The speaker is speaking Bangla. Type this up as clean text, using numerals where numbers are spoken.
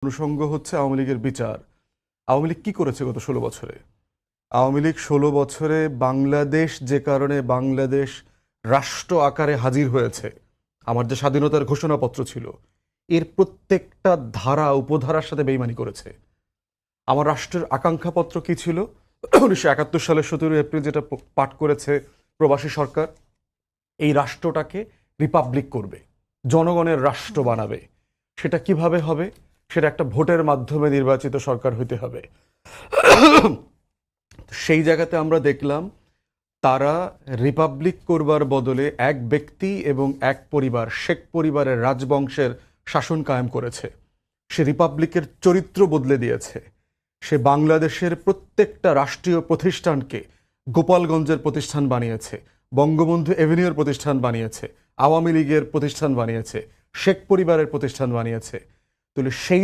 অনুষঙ্গ হচ্ছে আওয়ামী লীগের বিচার। আওয়ামী লীগ কি করেছে গত ১৬ বছরে? আওয়ামী লীগ ১৬ বছরে বাংলাদেশ যে কারণে বাংলাদেশ রাষ্ট্র আকারে হাজির হয়েছে, আমার যে স্বাধীনতার ঘোষণাপত্র ছিল, এর প্রত্যেকটা ধারা উপধারার সাথে বেইমানি করেছে। আমার রাষ্ট্রের আকাঙ্ক্ষাপত্র কি ছিল? ১৯৭১ সালের ১৭ এপ্রিল যেটা পাঠ করেছে প্রবাসী সরকার, এই রাষ্ট্রটাকে রিপাবলিক করবে, জনগণের রাষ্ট্র বানাবে। সেটা কিভাবে হবে? সেটা একটা ভোটের মাধ্যমে নির্বাচিত সরকার হইতে হবে। সেই জায়গাতে আমরা দেখলাম তারা রিপাবলিক করবার বদলে এক ব্যক্তি এবং এক পরিবার, শেখ পরিবারের রাজবংশের শাসন কায়েম করেছে। সে রিপাবলিকের চরিত্র বদলে দিয়েছে। সে বাংলাদেশের প্রত্যেকটা রাষ্ট্রীয় প্রতিষ্ঠানকে গোপালগঞ্জের প্রতিষ্ঠান বানিয়েছে, বঙ্গবন্ধু এভিনিউর প্রতিষ্ঠান বানিয়েছে, আওয়ামী লীগের প্রতিষ্ঠান বানিয়েছে, শেখ পরিবারের প্রতিষ্ঠান বানিয়েছে। তাহলে সেই